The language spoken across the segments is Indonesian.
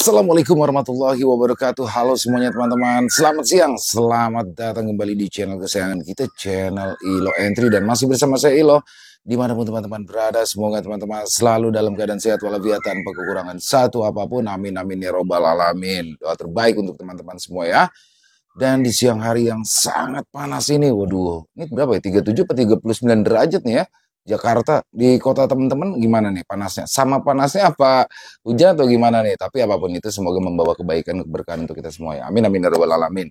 Assalamualaikum warahmatullahi wabarakatuh. Halo semuanya teman-teman. Selamat siang. Selamat datang kembali di channel kesayangan kita, channel Ilo Entry. Dan masih bersama saya Ilo. Dimanapun teman-teman berada, semoga teman-teman selalu dalam keadaan sehat walafiat tanpa kekurangan satu apapun. Amin amin ya robbal alamin. Doa terbaik untuk teman-teman semua ya. Dan di siang hari yang sangat panas ini, waduh, ini berapa ya? 37 atau 39 derajat nih ya. Jakarta, di kota teman-teman gimana nih panasnya? Sama panasnya apa hujan atau gimana nih? Tapi apapun itu semoga membawa kebaikan, keberkahan untuk kita semua ya. Amin amin ya rabbal alamin.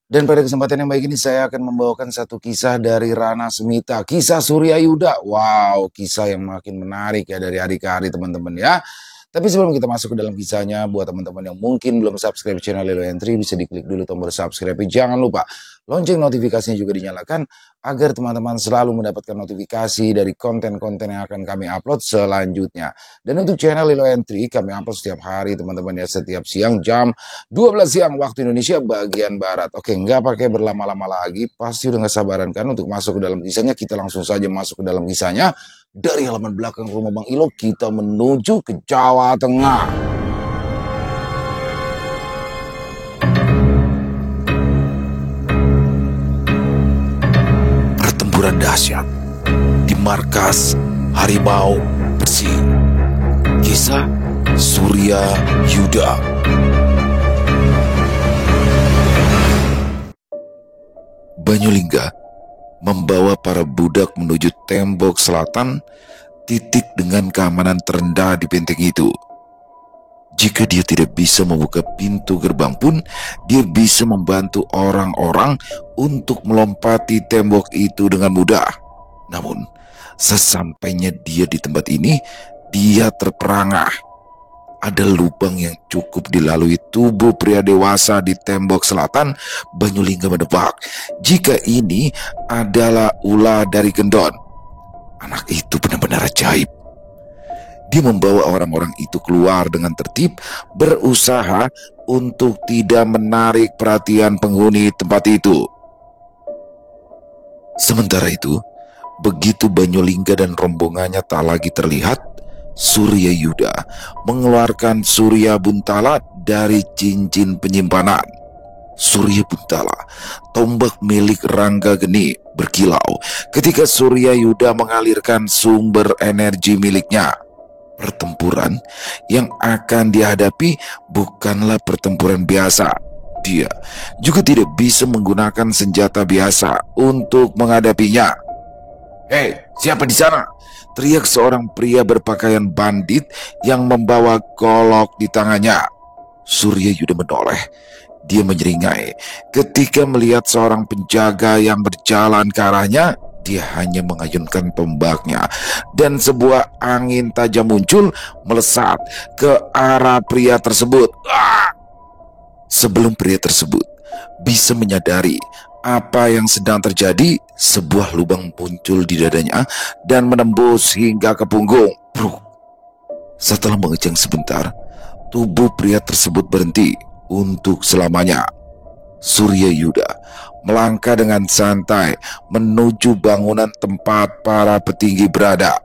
Dan pada kesempatan yang baik ini saya akan membawakan satu kisah dari Rana Smita, kisah Surya Yuda. Wow, kisah yang makin menarik ya dari hari ke hari teman-teman ya. Tapi sebelum kita masuk ke dalam kisahnya, buat teman-teman yang mungkin belum subscribe channel Ilo Entry, bisa diklik dulu tombol subscribe. Jangan lupa lonceng notifikasinya juga dinyalakan agar teman-teman selalu mendapatkan notifikasi dari konten-konten yang akan kami upload selanjutnya. Dan untuk channel Ilo Entry kami upload setiap hari teman-teman ya, setiap siang jam 12 siang waktu Indonesia bagian Barat. Oke, nggak pakai berlama-lama lagi, pasti udah nggak sabaran kan untuk masuk ke dalam kisahnya. Kita langsung saja masuk ke dalam kisahnya. Dari halaman belakang rumah Bang Ilo, kita menuju ke Jawa Tengah. Pertempuran dahsyat di markas Harimau Besi. Kisah Surya Yuda. Banyulingga membawa para budak menuju tembok selatan, titik dengan keamanan terendah di benteng itu. Jika dia tidak bisa membuka pintu gerbang pun, dia bisa membantu orang-orang untuk melompati tembok itu dengan mudah. Namun, sesampainya dia di tempat ini, dia terperangah. Ada lubang yang cukup dilalui tubuh pria dewasa di tembok selatan. Banyulingga menebak jika ini adalah ulah dari Gendon. Anak itu benar-benar ajaib. Dia membawa orang-orang itu keluar dengan tertib, berusaha untuk tidak menarik perhatian penghuni tempat itu. Sementara itu, begitu Banyulingga dan rombongannya tak lagi terlihat, Surya Yuda mengeluarkan Surya Buntala dari cincin penyimpanan. Surya Buntala, tombak milik Rangga Geni, berkilau ketika Surya Yuda mengalirkan sumber energi miliknya. Pertempuran yang akan dihadapi bukanlah pertempuran biasa. Dia juga tidak bisa menggunakan senjata biasa untuk menghadapinya. "Hei, siapa di sana?" teriak seorang pria berpakaian bandit yang membawa golok di tangannya. Surya Yuda menoleh. Dia menyeringai. Ketika melihat seorang penjaga yang berjalan ke arahnya, dia hanya mengayunkan tombaknya dan sebuah angin tajam muncul melesat ke arah pria tersebut. Sebelum pria tersebut bisa menyadari apa yang sedang terjadi, sebuah lubang muncul di dadanya dan menembus hingga ke punggung. Setelah mengejang sebentar, tubuh pria tersebut berhenti untuk selamanya. Surya Yuda melangkah dengan santai menuju bangunan tempat para petinggi berada.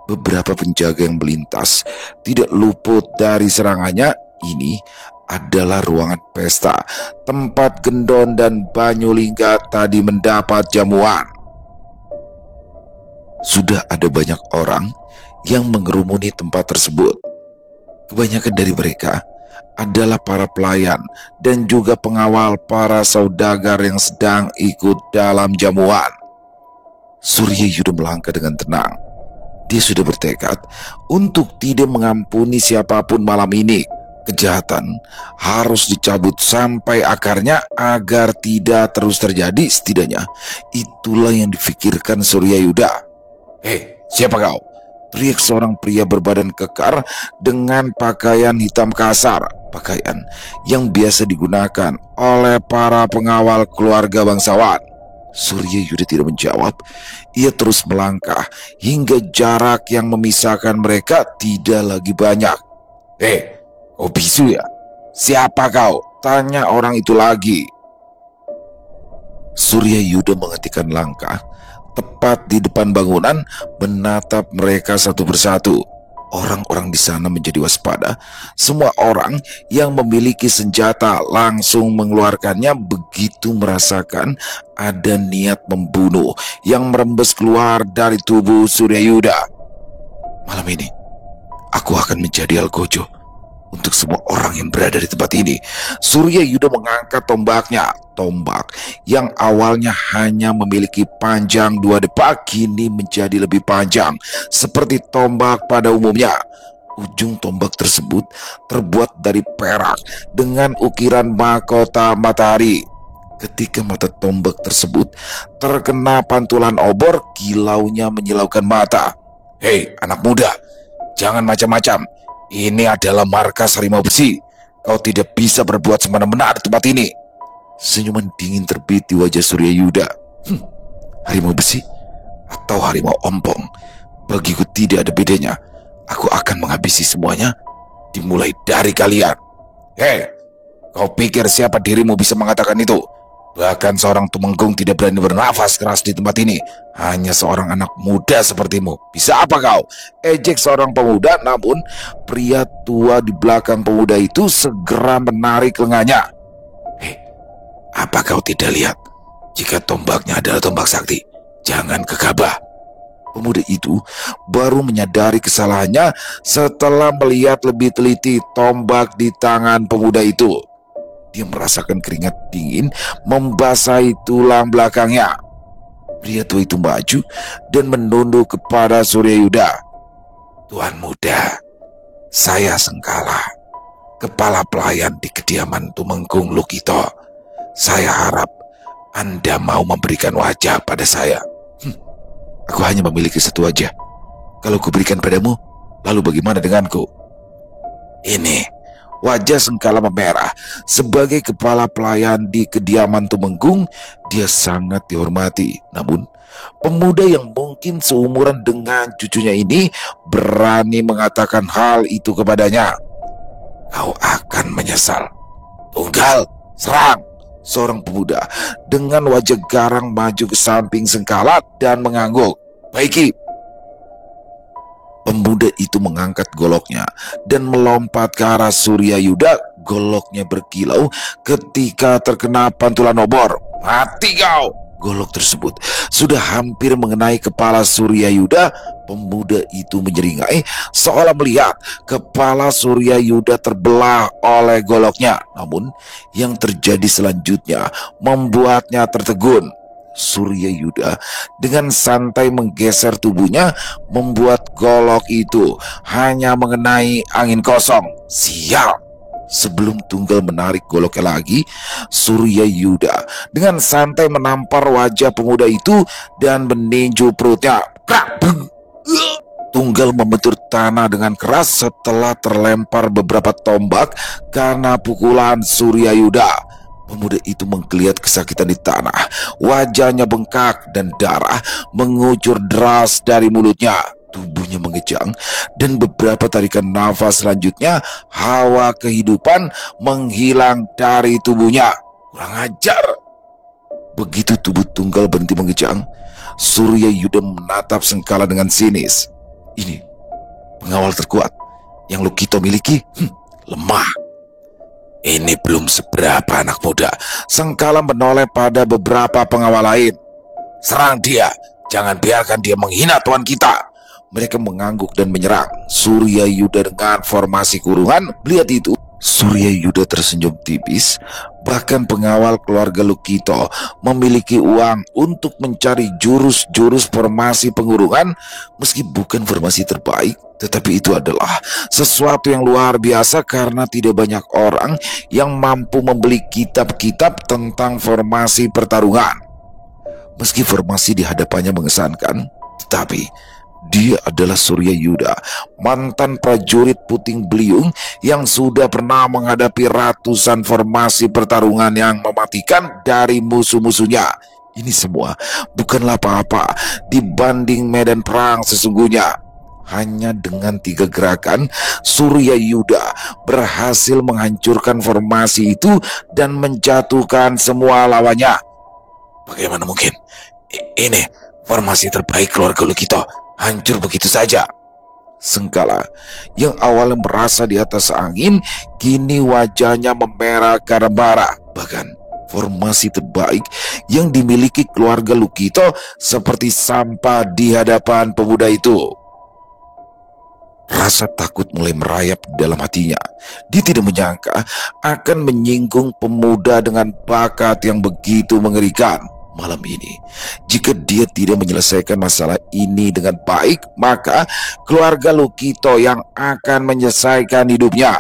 Beberapa penjaga yang melintas tidak luput dari serangannya. Ini adalah ruangan pesta tempat Gendon dan Banyulingga tadi mendapat jamuan. Sudah ada banyak orang yang mengerumuni tempat tersebut. Kebanyakan dari mereka adalah para pelayan dan juga pengawal para saudagar yang sedang ikut dalam jamuan. Surya Yuda melangkah dengan tenang. Dia sudah bertekad untuk tidak mengampuni siapapun malam ini. Kejahatan harus dicabut sampai akarnya agar tidak terus terjadi. Setidaknya itulah yang difikirkan Surya Yuda. "Hei, siapa kau?" teriak seorang pria berbadan kekar dengan pakaian hitam kasar, pakaian yang biasa digunakan oleh para pengawal keluarga bangsawan. Surya Yuda tidak menjawab. Ia terus melangkah hingga jarak yang memisahkan mereka tidak lagi banyak. "Hei, kau bisu ya? Siapa kau?" tanya orang itu lagi. Surya Yuda menghentikan langkah tepat di depan bangunan, menatap mereka satu persatu. Orang-orang di sana menjadi waspada. Semua orang yang memiliki senjata langsung mengeluarkannya begitu merasakan ada niat membunuh yang merembes keluar dari tubuh Suryayuda. Malam ini, aku akan menjadi algojo untuk semua orang yang berada di tempat ini. Suryayuda mengangkat tombaknya. Tombak yang awalnya hanya memiliki panjang 2 depak kini menjadi lebih panjang, seperti tombak pada umumnya. Ujung tombak tersebut terbuat dari perak dengan ukiran mahkota matahari. Ketika mata tombak tersebut terkena pantulan obor, kilaunya menyilaukan mata. Hei, anak muda, jangan macam-macam. Ini adalah markas harimau besi. Kau tidak bisa berbuat semena-mena di tempat ini. Senyuman dingin terbit di wajah Suryayuda. Harimau besi atau harimau ompong, bagiku tidak ada bedanya. Aku akan menghabisi semuanya, dimulai dari kalian. Hei, kau pikir siapa dirimu bisa mengatakan itu? Bahkan seorang tumenggung tidak berani bernafas keras di tempat ini. Hanya seorang anak muda sepertimu. Bisa apa kau? Ejek seorang pemuda, namun pria tua di belakang pemuda itu segera menarik lengannya. Hei, apa kau tidak lihat? Jika tombaknya adalah tombak sakti, jangan gegabah. Pemuda itu baru menyadari kesalahannya setelah melihat lebih teliti tombak di tangan pemuda itu. Dia merasakan keringat dingin membasahi tulang belakangnya. Pria tua itu maju dan menunduk kepada Suryayuda. Tuan muda, saya Sengkala, kepala pelayan di kediaman Tumenggung Lukito. Saya harap Anda mau memberikan wajah pada saya. Aku hanya memiliki satu wajah. Kalau kuberikan padamu, lalu bagaimana denganku? Ini wajah Sengkala memerah. Sebagai kepala pelayan di kediaman Tumenggung, dia sangat dihormati. Namun, pemuda yang mungkin seumuran dengan cucunya ini berani mengatakan hal itu kepadanya. Kau akan menyesal. Tunggal, serang! Seorang pemuda dengan wajah garang maju ke samping Sengkala dan mengangguk. Baiki. Pemuda itu mengangkat goloknya dan melompat ke arah Suryayuda. Goloknya berkilau ketika terkena pantulan obor. Mati kau! Golok tersebut sudah hampir mengenai kepala Suryayuda. Pemuda itu menyeringai seolah melihat kepala Suryayuda terbelah oleh goloknya. Namun yang terjadi selanjutnya membuatnya tertegun. Suryayuda dengan santai menggeser tubuhnya, membuat golok itu hanya mengenai angin kosong. Sial! Sebelum Tunggal menarik goloknya lagi, Suryayuda dengan santai menampar wajah pemuda itu dan meninju perutnya. Tunggal membentur tanah dengan keras setelah terlempar beberapa tombak karena pukulan Suryayuda. Pemuda itu menggeliat kesakitan di tanah. Wajahnya bengkak dan darah mengucur deras dari mulutnya. Tubuhnya mengejang dan beberapa tarikan nafas selanjutnya hawa kehidupan menghilang dari tubuhnya. Kurang ajar! Begitu tubuh Tunggal berhenti mengejang, Suryayuda menatap Sengkala dengan sinis. Ini pengawal terkuat yang Lukito miliki. Lemah. Ini belum seberapa anak muda. Sengkala menoleh pada beberapa pengawal lain. Serang dia, jangan biarkan dia menghina tuan kita. Mereka mengangguk dan menyerang Suryayuda dengan formasi kurungan. Melihat itu, Suryayuda tersenyum tipis. Bahkan pengawal keluarga Lukito memiliki uang untuk mencari jurus-jurus formasi pengurungan. Meski bukan formasi terbaik, tetapi itu adalah sesuatu yang luar biasa karena tidak banyak orang yang mampu membeli kitab-kitab tentang formasi pertarungan. Meski formasi di hadapannya mengesankan, tetapi dia adalah Suryayuda, mantan prajurit puting beliung yang sudah pernah menghadapi ratusan formasi pertarungan yang mematikan dari musuh-musuhnya. Ini semua bukanlah apa-apa dibanding medan perang sesungguhnya. Hanya dengan 3 gerakan, Suryayuda berhasil menghancurkan formasi itu dan menjatuhkan semua lawannya. Bagaimana mungkin? Ini formasi terbaik keluarga Lukito hancur begitu saja. Sengkala yang awalnya merasa di atas angin, kini wajahnya memerah karena marah. Bahkan formasi terbaik yang dimiliki keluarga Lukito seperti sampah di hadapan pemuda itu. Rasa takut mulai merayap dalam hatinya. Dia tidak menyangka akan menyinggung pemuda dengan bakat yang begitu mengerikan. Malam ini, jika dia tidak menyelesaikan masalah ini dengan baik, maka keluarga Lukito yang akan menyelesaikan hidupnya.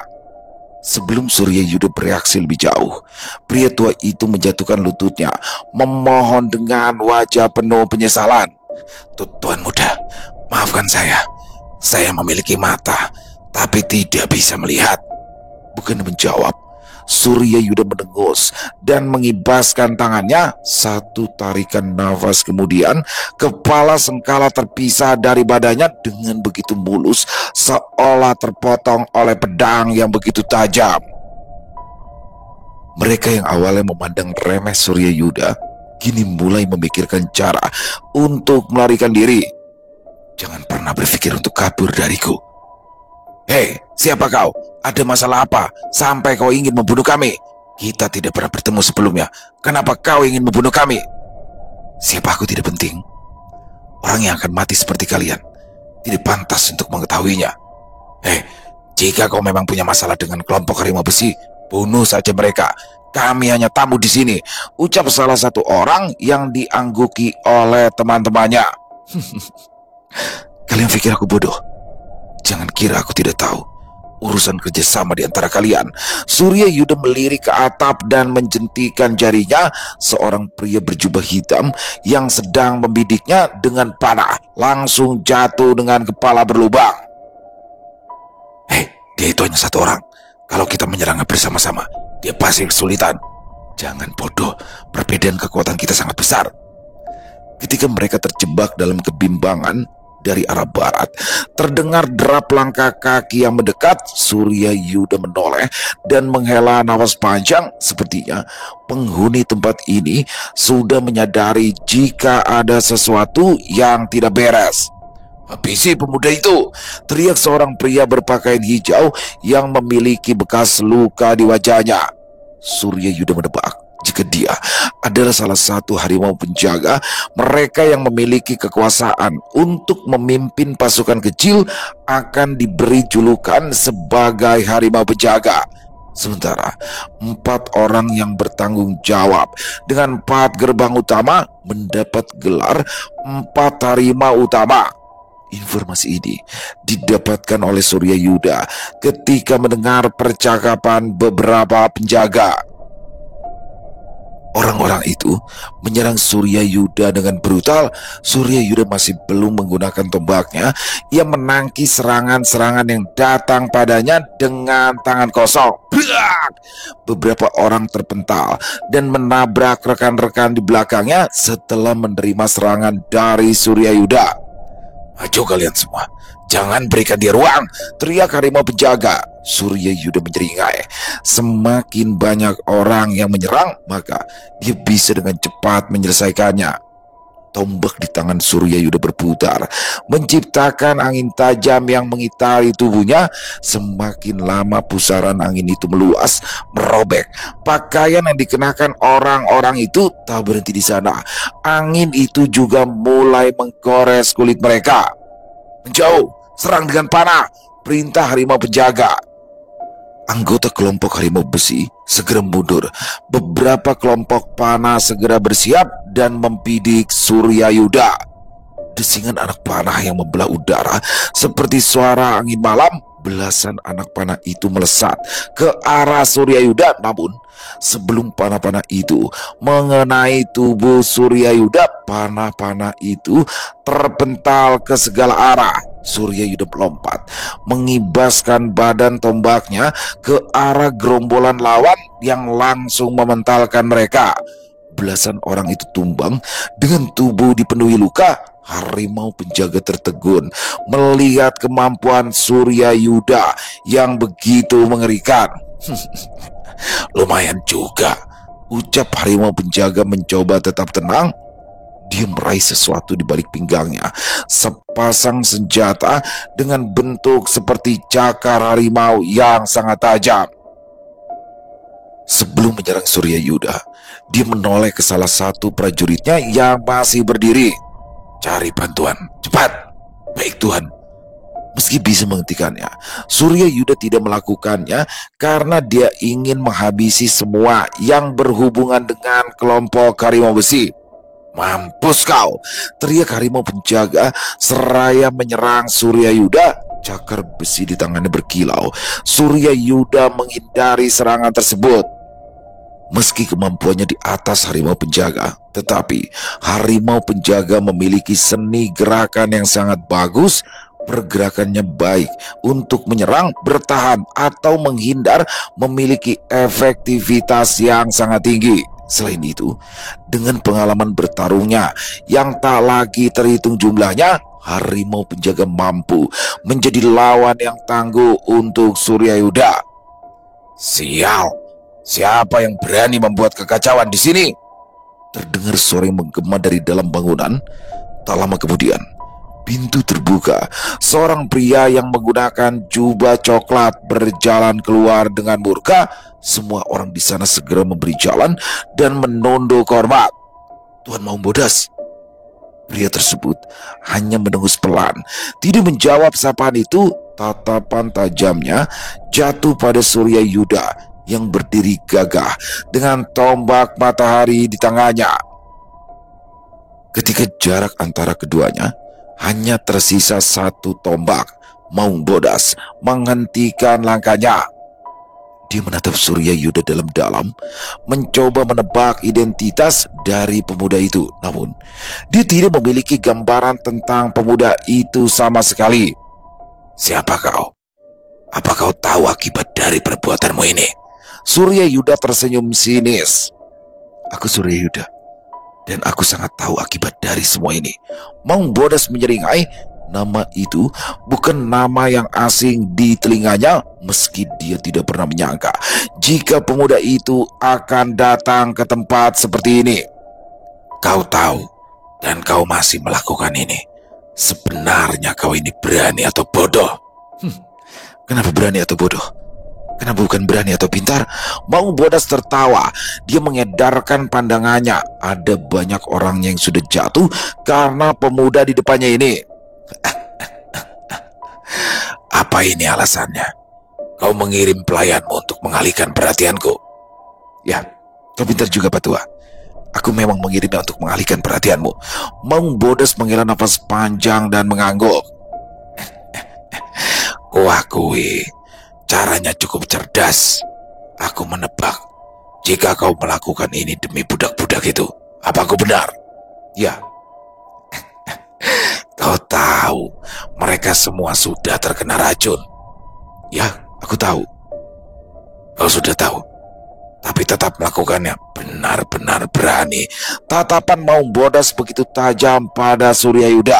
Sebelum Surya Yuda bereaksi lebih jauh, pria tua itu menjatuhkan lututnya, memohon dengan wajah penuh penyesalan. Tuan muda, maafkan saya. Saya memiliki mata, tapi tidak bisa melihat. Bukan menjawab, Surya Yuda mendengus dan mengibaskan tangannya. Satu tarikan nafas kemudian, kepala Sengkala terpisah dari badannya dengan begitu mulus, seolah terpotong oleh pedang yang begitu tajam. Mereka yang awalnya memandang remeh Surya Yuda, kini mulai memikirkan cara untuk melarikan diri. Jangan pernah berpikir untuk kabur dariku. Hei, siapa kau? Ada masalah apa sampai kau ingin membunuh kami? Kita tidak pernah bertemu sebelumnya. Kenapa kau ingin membunuh kami? Siapa aku tidak penting. Orang yang akan mati seperti kalian tidak pantas untuk mengetahuinya. Hei, jika kau memang punya masalah dengan kelompok harimau besi, bunuh saja mereka. Kami hanya tamu di sini, ucap salah satu orang yang diangguki oleh teman-temannya. Kalian pikir aku bodoh? Jangan kira aku tidak tahu urusan kerjasama di antara kalian. Surya Yuda melirik ke atap dan menjentikan jarinya. Seorang pria berjubah hitam yang sedang membidiknya dengan panah langsung jatuh dengan kepala berlubang. Hei, dia itu hanya satu orang. Kalau kita menyerangnya bersama-sama, dia pasti kesulitan. Jangan bodoh, perbedaan kekuatan kita sangat besar. Ketika mereka terjebak dalam kebimbangan, dari arah barat terdengar derap langkah kaki yang mendekat. Surya Yuda menoleh dan menghela nafas panjang. Sepertinya penghuni tempat ini sudah menyadari jika ada sesuatu yang tidak beres. Habisi pemuda itu, teriak seorang pria berpakaian hijau yang memiliki bekas luka di wajahnya. Surya Yuda menebak jika dia adalah salah satu harimau penjaga, mereka yang memiliki kekuasaan untuk memimpin pasukan kecil akan diberi julukan sebagai harimau penjaga. Sementara 4 orang yang bertanggung jawab dengan 4 gerbang utama mendapat gelar 4 harimau utama. Informasi ini didapatkan oleh Surya Yuda ketika mendengar percakapan beberapa penjaga. Orang-orang itu menyerang Surya Yuda dengan brutal. Surya Yuda masih belum menggunakan tombaknya. Ia menangkis serangan-serangan yang datang padanya dengan tangan kosong. Beberapa orang terpental dan menabrak rekan-rekan di belakangnya setelah menerima serangan dari Surya Yuda. Maju kalian semua, jangan berikan dia ruang, teriak harimau penjaga. Surya Yuda menyeringai. Semakin banyak orang yang menyerang, maka dia bisa dengan cepat menyelesaikannya. Tombak di tangan Surya Yuda berputar, menciptakan angin tajam yang mengitari tubuhnya. Semakin lama pusaran angin itu meluas, merobek pakaian yang dikenakan orang-orang itu. Tak berhenti di sana, angin itu juga mulai menggores kulit mereka. Menjauh, serang dengan panah, perintah harimau penjaga. Anggota kelompok harimau besi segera mundur. Beberapa kelompok panah segera bersiap dan membidik Surya Yuda. Desingan anak panah yang membelah udara seperti suara angin malam. Belasan anak panah itu melesat ke arah Surya Yuda. Namun sebelum panah-panah itu mengenai tubuh Surya Yuda, panah-panah itu terpental ke segala arah. Surya Yuda melompat, mengibaskan badan tombaknya ke arah gerombolan lawan yang langsung mementalkan mereka. Belasan orang itu tumbang dengan tubuh dipenuhi luka. Harimau penjaga tertegun melihat kemampuan Surya Yuda yang begitu mengerikan. Lumayan juga, ucap harimau penjaga mencoba tetap tenang. Dia meraih sesuatu di balik pinggangnya, sepasang senjata dengan bentuk seperti cakar harimau yang sangat tajam. Sebelum menyerang Suryayuda, dia menoleh ke salah satu prajuritnya yang masih berdiri. "Cari bantuan, cepat." "Baik Tuhan." Meski bisa menghentikannya, Suryayuda tidak melakukannya karena dia ingin menghabisi semua yang berhubungan dengan kelompok harimau besi. "Mampus kau!" teriak harimau penjaga seraya menyerang Suryayuda. Cakar besi di tangannya berkilau. Suryayuda menghindari serangan tersebut. Meski kemampuannya di atas harimau penjaga, tetapi harimau penjaga memiliki seni gerakan yang sangat bagus. Pergerakannya baik untuk menyerang, bertahan, atau menghindar, memiliki efektivitas yang sangat tinggi. Selain itu, dengan pengalaman bertarungnya yang tak lagi terhitung jumlahnya, harimau penjaga mampu menjadi lawan yang tangguh untuk Suryayuda. "Sial, siapa yang berani membuat kekacauan di sini?" Terdengar suara yang menggema dari dalam bangunan. Tak lama kemudian, pintu terbuka. Seorang pria yang menggunakan jubah coklat berjalan keluar dengan murka. Semua orang di sana segera memberi jalan dan menunduk hormat. "Tuan Maung Bodas." Pria tersebut hanya mendengus pelan, tidak menjawab sapaan itu. Tatapan tajamnya jatuh pada Suryayuda yang berdiri gagah dengan tombak matahari di tangannya. Ketika jarak antara keduanya hanya tersisa satu tombak, Maung Bodas menghentikan langkahnya. Dia menatap Suryayuda dalam-dalam, mencoba menebak identitas dari pemuda itu. Namun, dia tidak memiliki gambaran tentang pemuda itu sama sekali. "Siapa kau? Apa kau tahu akibat dari perbuatanmu ini?" Suryayuda tersenyum sinis. "Aku Suryayuda, dan aku sangat tahu akibat dari semua ini." Maung Bodas menyeringai. Nama itu bukan nama yang asing di telinganya, meski dia tidak pernah menyangka jika pemuda itu akan datang ke tempat seperti ini. "Kau tahu, dan kau masih melakukan ini. Sebenarnya kau ini berani atau bodoh?" Kenapa berani atau bodoh? Kenapa bukan berani atau pintar? Maung Bodas tertawa. Dia mengedarkan pandangannya. Ada banyak orang yang sudah jatuh karena pemuda di depannya ini. "Apa ini alasannya? Kau mengirim pelayanmu untuk mengalihkan perhatianku?" "Ya, kau pintar juga Patua. Aku memang mengirimnya untuk mengalihkan perhatianmu." Maung Bodas menghela nafas panjang dan mengangguk. "Kuakui, caranya cukup cerdas. Aku menebak jika kau melakukan ini demi budak-budak itu. Apa aku benar?" "Ya." "Kau tahu mereka semua sudah terkena racun?" "Ya, aku tahu." "Kau sudah tahu, tapi tetap melakukannya. Benar-benar berani." Tatapan Maung Bodas begitu tajam pada Suryayuda.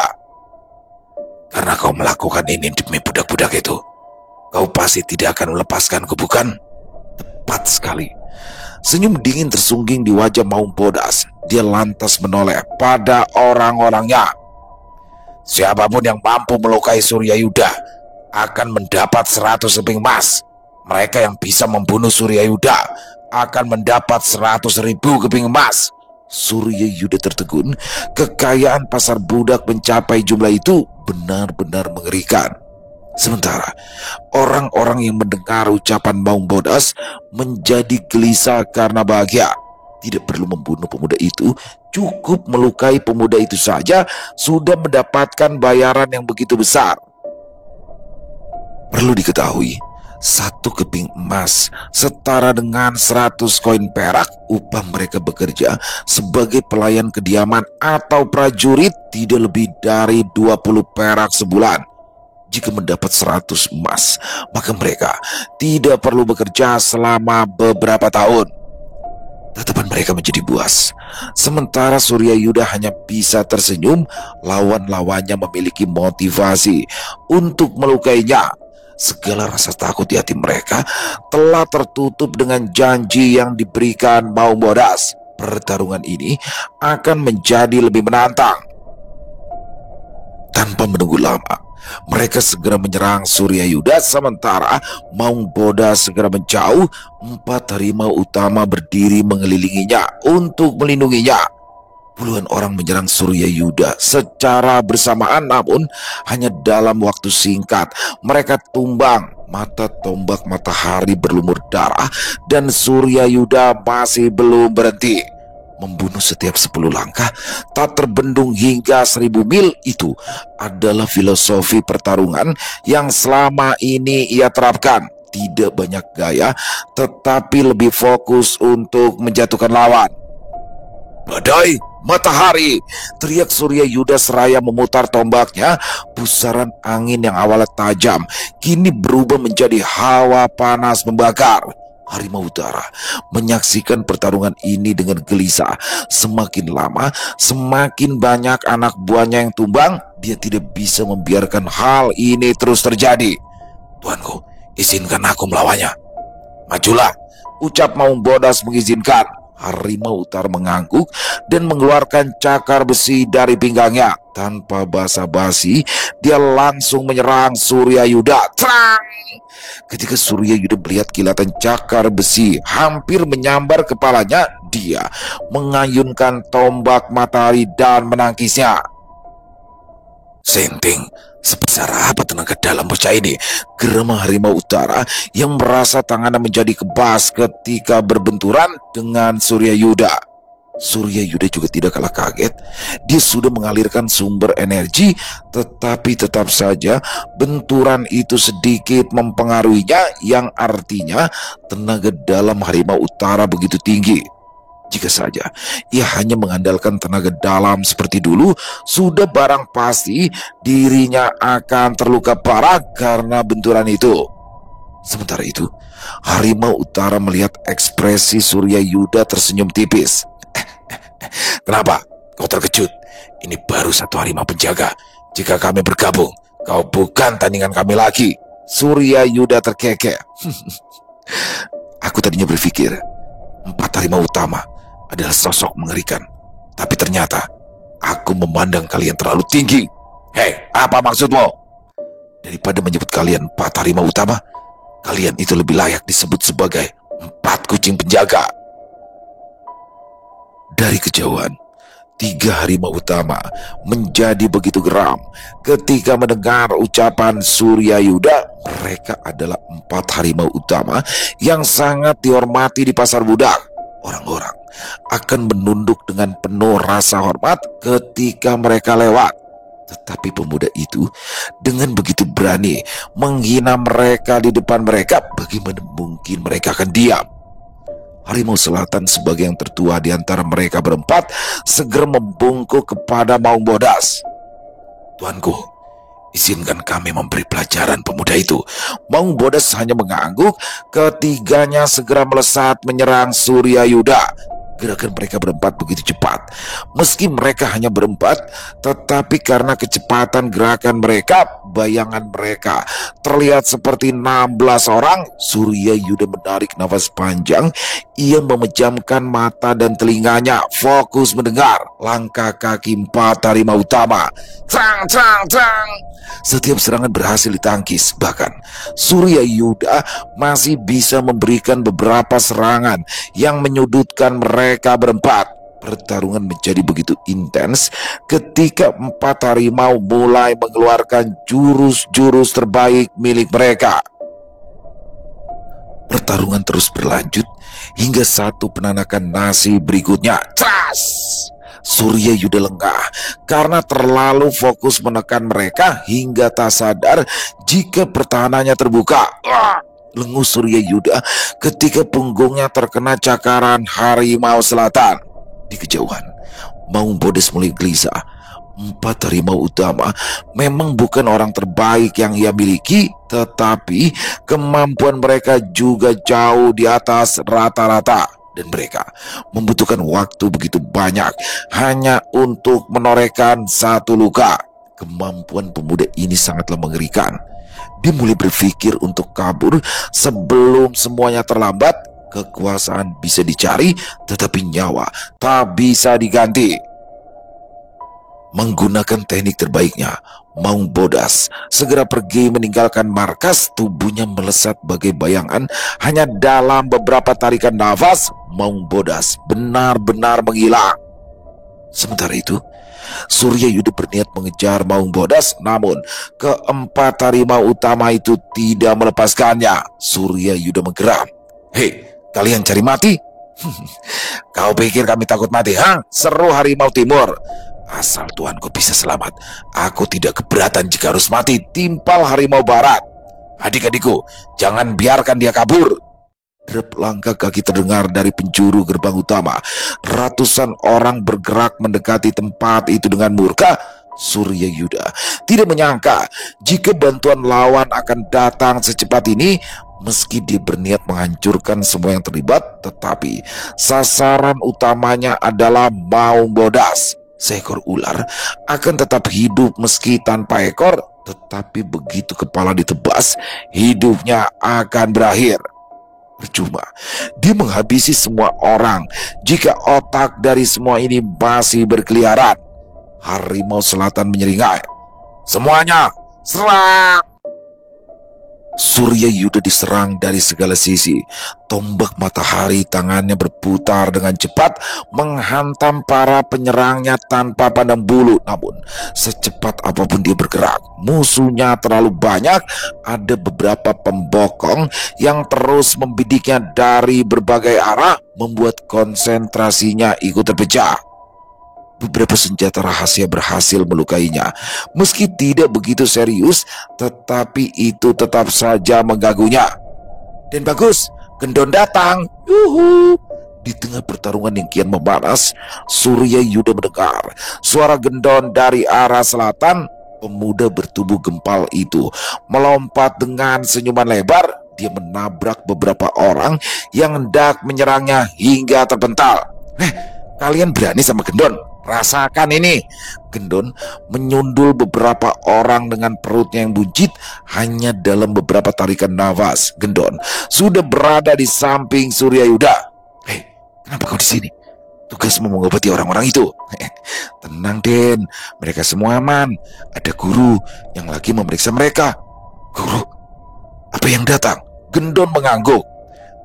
"Karena kau melakukan ini demi budak-budak itu, kau pasti tidak akan melepaskanku, bukan?" Tepat sekali. Senyum dingin tersungging di wajah Maung Bodas. Dia lantas menoleh pada orang-orangnya. "Siapapun yang mampu melukai Suryayuda akan mendapat 100 keping emas. Mereka yang bisa membunuh Suryayuda akan mendapat 100.000 keping emas." Suryayuda tertegun. Kekayaan pasar budak mencapai jumlah itu benar-benar mengerikan. Sementara orang-orang yang mendengar ucapan Maung Bodas menjadi gelisah karena bahagia. Tidak perlu membunuh pemuda itu, cukup melukai pemuda itu saja sudah mendapatkan bayaran yang begitu besar. Perlu diketahui, 1 keping emas setara dengan 100 koin perak. Upah mereka bekerja sebagai pelayan kediaman atau prajurit tidak lebih dari 20 perak sebulan. Jika mendapat 100 emas, maka mereka tidak perlu bekerja selama beberapa tahun. Tatapan mereka menjadi buas. Sementara Suryayuda hanya bisa tersenyum. Lawan-lawannya memiliki motivasi untuk melukainya. Segala rasa takut di hati mereka telah tertutup dengan janji yang diberikan Maung Bodas. pertarungan ini akan menjadi lebih menantang. Tanpa menunggu lama, mereka segera menyerang Suryayuda sementara Maung Boda segera menjauh. 4 harimau utama berdiri mengelilinginya untuk melindunginya. Puluhan orang menyerang Suryayuda secara bersamaan, namun hanya dalam waktu singkat mereka tumbang. Mata tombak matahari berlumur darah dan Suryayuda masih belum berhenti. Membunuh setiap 10 langkah, tak terbendung hingga 1000 mil, itu adalah filosofi pertarungan yang selama ini ia terapkan. Tidak banyak gaya, tetapi lebih fokus untuk menjatuhkan lawan. "Badai matahari!" teriak Suryayuda seraya memutar tombaknya. Pusaran angin yang awalnya tajam kini berubah menjadi hawa panas membakar. Harimau Utara menyaksikan pertarungan ini dengan gelisah. Semakin lama, semakin banyak anak buahnya yang tumbang. Dia tidak bisa membiarkan hal ini terus terjadi. "Tuanku, izinkan aku melawannya." "Majulah," ucap Maung Bodas mengizinkan. Harimau Utara mengangguk dan mengeluarkan cakar besi dari pinggangnya. Tanpa basa-basi, dia langsung menyerang Suryayuda. Trang! Ketika Suryayuda melihat kilatan cakar besi hampir menyambar kepalanya, dia mengayunkan tombak matahari dan menangkisnya. "Senting, sebesar apa tenaga dalam bocah ini?" geram Harimau Utara yang merasa tangannya menjadi kebas ketika berbenturan dengan Suryayuda. Suryayuda juga tidak kalah kaget. Dia sudah mengalirkan sumber energi, tetapi tetap saja benturan itu sedikit mempengaruhinya, yang artinya tenaga dalam Harimau Utara begitu tinggi. Jika saja ia hanya mengandalkan tenaga dalam seperti dulu, sudah barang pasti dirinya akan terluka parah karena benturan itu. Sementara itu, Harimau Utara melihat ekspresi Suryayuda tersenyum tipis. "Kenapa kau terkejut? Ini baru satu harimau penjaga. Jika kami bergabung, kau bukan tandingan kami lagi." Suryayuda terkekeh. "Aku tadinya berpikir 4 harimau utama adalah sosok mengerikan, tapi ternyata aku memandang kalian terlalu tinggi." "Hei, apa maksudmu?" "Daripada menyebut kalian 4 harimau utama, kalian itu lebih layak disebut sebagai 4 kucing penjaga." Dari kejauhan, 3 harimau utama menjadi begitu geram ketika mendengar ucapan Suryayuda. Mereka adalah 4 harimau utama yang sangat dihormati di pasar budak. Orang-orang akan menunduk dengan penuh rasa hormat ketika mereka lewat. Tetapi pemuda itu dengan begitu berani menghina mereka di depan mereka. Bagaimana mungkin mereka akan diam? Harimau Selatan sebagai yang tertua di antara mereka berempat segera membungkuk kepada Maung Bodas. "Tuanku, izinkan kami memberi pelajaran pemuda itu." Maung Bodas hanya mengangguk. Ketiganya segera melesat menyerang Suryayuda. Gerakan mereka berempat begitu cepat. Meski mereka hanya berempat, tetapi karena kecepatan gerakan mereka, bayangan mereka terlihat seperti 16 orang. Suryayuda menarik nafas panjang. Ia memejamkan mata dan telinganya, fokus mendengar langkah kaki 4 harimau utama. Trang, trang, trang. Setiap serangan berhasil ditangkis. Bahkan Suryayuda masih bisa memberikan beberapa serangan yang menyudutkan mereka berempat. Pertarungan menjadi begitu intens ketika 4 harimau mulai mengeluarkan jurus-jurus terbaik milik mereka. Pertarungan terus berlanjut hingga satu penanakan nasi berikutnya. Tras! Suryayuda lengah karena terlalu fokus menekan mereka hingga tak sadar jika pertahanannya terbuka. Lenguh Suryayuda ketika punggungnya terkena cakaran harimau selatan. Di kejauhan, Maung Bodas mulai gelisah. 4 harimau utama memang bukan orang terbaik yang ia miliki, tetapi kemampuan mereka juga jauh di atas rata-rata. Dan mereka membutuhkan waktu begitu banyak hanya untuk menorehkan satu luka. Kemampuan pemuda ini sangatlah mengerikan. Dia mulai berpikir untuk kabur sebelum semuanya terlambat. Kekuasaan bisa dicari, tetapi nyawa tak bisa diganti. Menggunakan teknik terbaiknya, Maung Bodas segera pergi meninggalkan markas. Tubuhnya melesat bagai bayangan. Hanya dalam beberapa tarikan nafas, Maung Bodas benar-benar menghilang. Sementara itu, Surya Yuda berniat mengejar Maung Bodas, namun keempat harimau utama itu tidak melepaskannya. Surya Yuda menggeram. "Hei, kalian cari mati? Kau pikir kami takut mati, ha?" seru harimau timur. "Asal tuanku bisa selamat, aku tidak keberatan jika harus mati," timpal harimau barat. "Adik-adikku, jangan biarkan dia kabur." Derap langkah kaki terdengar dari penjuru gerbang utama. Ratusan orang bergerak mendekati tempat itu dengan murka. Surya Yuda tidak menyangka jika bantuan lawan akan datang secepat ini. Meski dia berniat menghancurkan semua yang terlibat, tetapi sasaran utamanya adalah Maung Bodas. Seekor ular akan tetap hidup meski tanpa ekor, tetapi begitu kepala ditebas, hidupnya akan berakhir. Percuma dia menghabisi semua orang jika otak dari semua ini masih berkeliaran. Harimau selatan menyeringai. "Semuanya, serang!" Surya Yuda diserang dari segala sisi. Tombak matahari tangannya berputar dengan cepat, menghantam para penyerangnya tanpa pandang bulu. Namun, secepat apapun dia bergerak, musuhnya terlalu banyak. Ada beberapa pembokong yang terus membidiknya dari berbagai arah, membuat konsentrasinya ikut terpecah. Beberapa senjata rahasia berhasil melukainya. Meski tidak begitu serius, tetapi itu tetap saja mengganggunya. Dan bagus, Gendon datang. Yuhu! Di tengah pertarungan yang kian memanas, Surya Yuda mendengar suara Gendon dari arah selatan. Pemuda bertubuh gempal itu melompat dengan senyuman lebar. Dia menabrak beberapa orang yang hendak menyerangnya hingga terpental. Kalian berani sama Gendon? Rasakan ini." Gendon menyundul beberapa orang dengan perutnya yang buncit. Hanya dalam beberapa tarikan nafas, Gendon sudah berada di samping Surya Yuda. "Hei, kenapa kau di sini? Tugasmu mengobati orang-orang itu." "Tenang, Den, mereka semua aman. Ada guru yang lagi memeriksa mereka." "Guru? Apa yang datang?" Gendon mengangguk.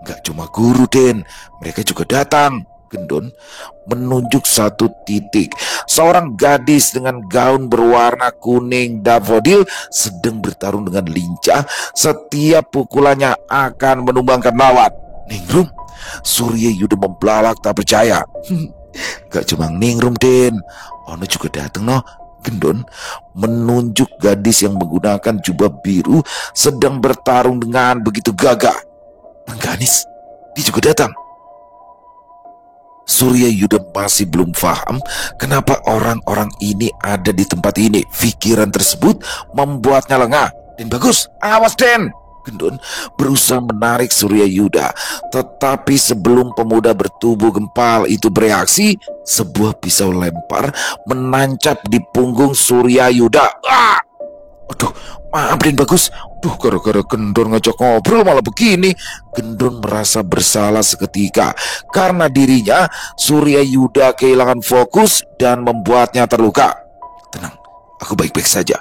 "Gak cuma guru, Den, mereka juga datang." Gendon menunjuk satu titik. Seorang gadis dengan gaun berwarna kuning dafodil sedang bertarung dengan lincah. Setiap pukulannya akan menumbangkan lawan. "Ningrum?" Surya Yuda membelalak tak percaya. "Gak cuma Ningrum, Den, Ono juga datang no." Gendon menunjuk gadis yang menggunakan jubah biru sedang bertarung dengan begitu gagah. "Mangganis, dia juga datang." Surya Yuda masih belum paham kenapa orang-orang ini ada di tempat ini. Pikiran tersebut membuatnya lengah. "Dan bagus, awas Den!" Gendon berusaha menarik Surya Yuda. Tetapi sebelum pemuda bertubuh gempal itu bereaksi, sebuah pisau lempar menancap di punggung Surya Yuda. "Aduh, maaf Den bagus. Gara-gara Gendon ngajak ngobrol malah begini." Gendon merasa bersalah seketika karena dirinya Surya Yuda kehilangan fokus dan membuatnya terluka. "Tenang, aku baik-baik saja."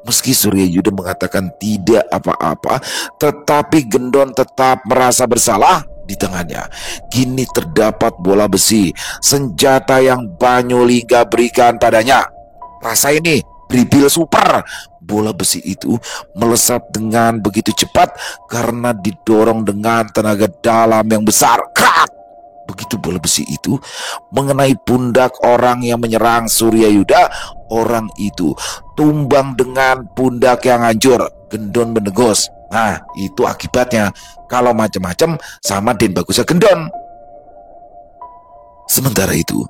Meski Surya Yuda mengatakan tidak apa-apa, tetapi Gendon tetap merasa bersalah. Di tangannya kini terdapat bola besi, senjata yang Banyulingga berikan padanya. "Rasa ini, Bribil Super." Bola besi itu melesat dengan begitu cepat karena didorong dengan tenaga dalam yang besar. Krak! Begitu bola besi itu mengenai pundak orang yang menyerang Surya Yuda, orang itu tumbang dengan pundak yang hancur. Gendon menegos. "Nah, itu akibatnya kalau macam-macam sama Den bagusnya Gendon." Sementara itu,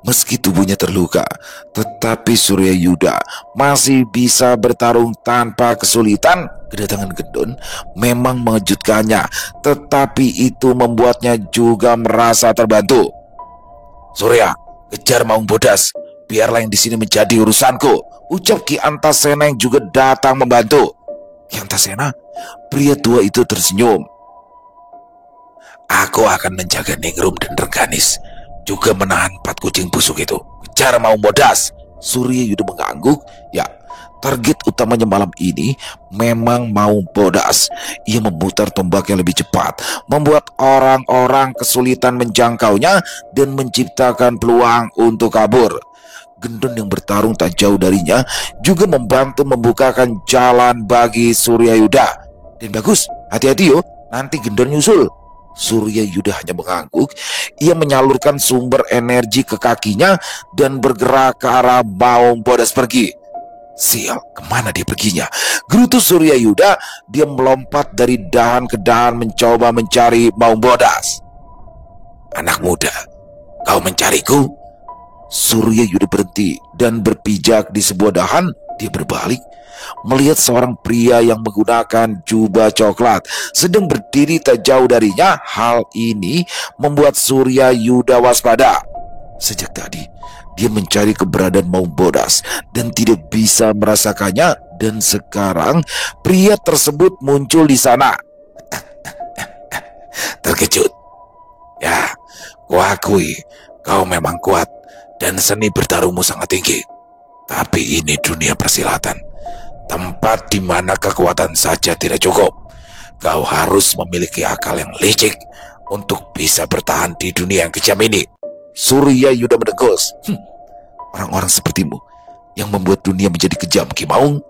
meski tubuhnya terluka, tetapi Surya Yuda masih bisa bertarung tanpa kesulitan. Kedatangan Gendon memang mengejutkannya, tetapi itu membuatnya juga merasa terbantu. "Surya, kejar Maung Bodas. Biarlah yang di sini menjadi urusanku," ucap Ki Antasena yang juga datang membantu. "Ki Antasena?" Pria tua itu tersenyum. Aku akan menjaga Ningrum dan Rengganis, juga menahan 4 kucing busuk itu. Kejar Maung Bodas. Surya Yuda mengangguk. Ya, target utamanya malam ini memang Maung Bodas. Ia memutar tombak yang lebih cepat, membuat orang-orang kesulitan menjangkaunya dan menciptakan peluang untuk kabur. Gendon yang bertarung tak jauh darinya juga membantu membukakan jalan bagi Surya Yuda. Dan bagus, hati-hati yo, nanti Gendon nyusul. Surya Yuda hanya mengangguk. Ia menyalurkan sumber energi ke kakinya dan bergerak ke arah Maung Bodas pergi. Sial, kemana dia perginya? Gerutu Surya Yuda. Dia melompat dari dahan ke dahan mencoba mencari Maung Bodas. Anak muda, kau mencariku? Surya Yuda berhenti dan berpijak di sebuah dahan. Dia berbalik melihat seorang pria yang menggunakan jubah coklat sedang berdiri tak jauh darinya. Hal ini membuat Surya Yuda waspada. Sejak tadi dia mencari keberadaan Maung Bodas dan tidak bisa merasakannya, dan sekarang pria tersebut muncul di sana. Terkejut? Ya, kuakui kau memang kuat dan seni bertarungmu sangat tinggi. Tapi ini dunia persilatan, tempat di mana kekuatan saja tidak cukup. Kau harus memiliki akal yang licik untuk bisa bertahan di dunia yang kejam ini. Surya Yuda mendengus. Orang-orang sepertimu yang membuat dunia menjadi kejam, Ki Maung.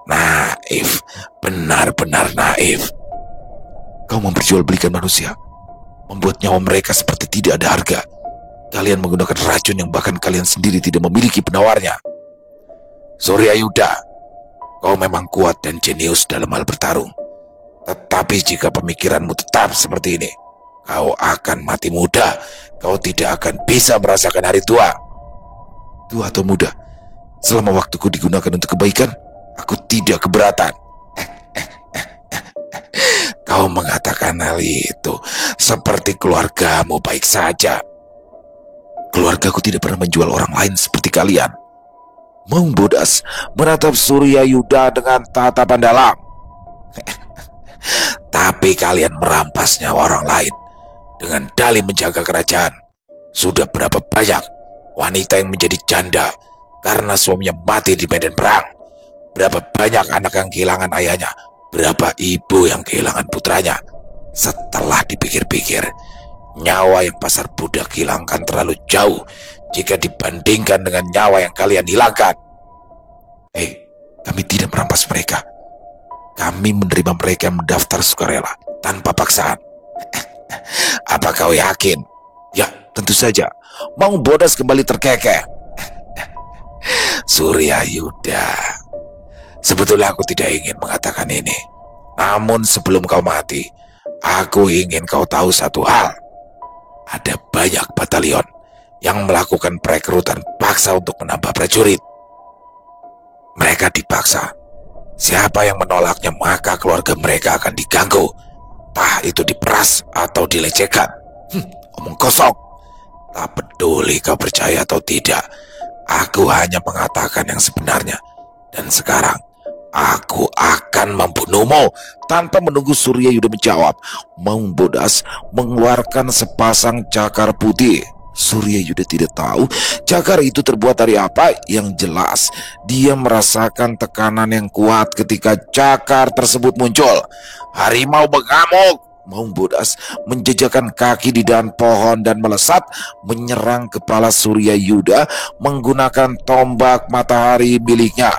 Naif, benar-benar naif. Kau memperjualbelikan manusia, membuat nyawa mereka seperti tidak ada harga. Kalian menggunakan racun yang bahkan kalian sendiri tidak memiliki penawarnya. Surya Yuda, kau memang kuat dan jenius dalam hal bertarung. Tetapi jika pemikiranmu tetap seperti ini, kau akan mati muda. Kau tidak akan bisa merasakan hari tua. Tua atau muda, selama waktuku digunakan untuk kebaikan, aku tidak keberatan. Kau mengatakan hal itu seperti keluargamu baik saja. Keluargaku tidak pernah menjual orang lain seperti kalian. Maung Bodas menatap Surya Yuda dengan tatapan dalam. Tapi kalian merampas nyawa orang lain dengan dalih menjaga kerajaan. Sudah berapa banyak wanita yang menjadi janda karena suaminya mati di medan perang? Berapa banyak anak yang kehilangan ayahnya? Berapa ibu yang kehilangan putranya? Setelah dipikir-pikir, nyawa yang pasar budak hilangkan terlalu jauh jika dibandingkan dengan nyawa yang kalian hilangkan. Kami tidak merampas mereka. Kami menerima mereka yang mendaftar sukarela tanpa paksaan. Apa kau yakin? Ya, tentu saja. Maung Bodas kembali terkekeh. Surya Yuda, sebetulnya aku tidak ingin mengatakan ini. Namun sebelum kau mati, aku ingin kau tahu satu hal. Ada banyak batalion yang melakukan perekrutan paksa untuk menambah prajurit. Mereka dipaksa. Siapa yang menolaknya maka keluarga mereka akan diganggu. Entah itu diperas atau dilecehkan. Omong kosong. Tak peduli kau percaya atau tidak, aku hanya mengatakan yang sebenarnya. Dan sekarang aku akan membunuhmu. Tanpa menunggu Surya Yuda menjawab, Maung Bodas mengeluarkan sepasang cakar putih. Surya Yuda tidak tahu cakar itu terbuat dari apa. Yang jelas dia merasakan tekanan yang kuat ketika cakar tersebut muncul. Harimau mengamuk. Maung Bodas menjejakkan kaki di dahan pohon dan melesat menyerang kepala Surya Yuda menggunakan tombak matahari miliknya.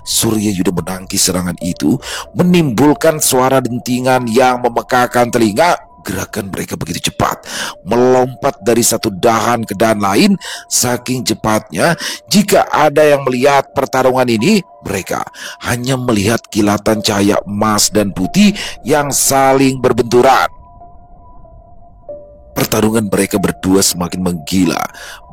Surya Yuda menangkis serangan itu, menimbulkan suara dentingan yang memekakan telinga. Gerakan mereka begitu cepat, melompat dari satu dahan ke dahan lain. Saking cepatnya, jika ada yang melihat pertarungan ini, mereka hanya melihat kilatan cahaya emas dan putih yang saling berbenturan. Pertarungan mereka berdua semakin menggila,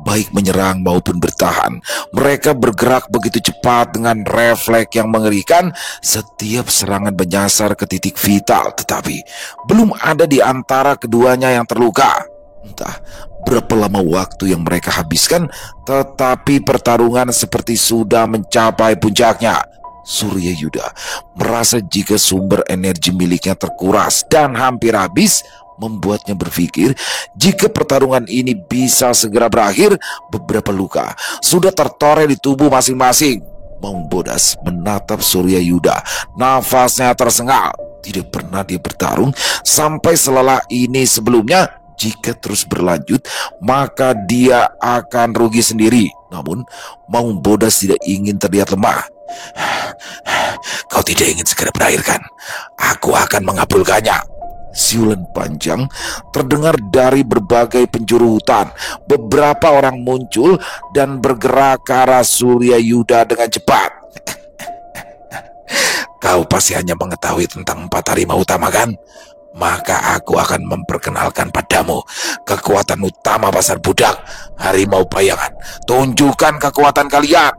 baik menyerang maupun bertahan. Mereka bergerak begitu cepat dengan refleks yang mengerikan. Setiap serangan menyasar ke titik vital, tetapi belum ada di antara keduanya yang terluka. Entah berapa lama waktu yang mereka habiskan, tetapi pertarungan seperti sudah mencapai puncaknya. Surya Yuda merasa jika sumber energi miliknya terkuras dan hampir habis, membuatnya berpikir jika pertarungan ini bisa segera berakhir. Beberapa luka sudah tertoreh di tubuh masing-masing. Maung Bodas menatap Surya Yuda, nafasnya tersengal. Tidak pernah dia bertarung sampai selelah ini sebelumnya. Jika terus berlanjut, maka dia akan rugi sendiri. Namun, Maung Bodas tidak ingin terlihat lemah. Kau tidak ingin segera berakhir kan? Aku akan mengabulkannya. Siulan panjang terdengar dari berbagai penjuru hutan. Beberapa orang muncul dan bergerak ke arah Surya Yuda dengan cepat. Kau pasti hanya mengetahui tentang 4 harimau utama kan? Maka aku akan memperkenalkan padamu kekuatan utama pasar budak harimau bayangan. Tunjukkan kekuatan kalian.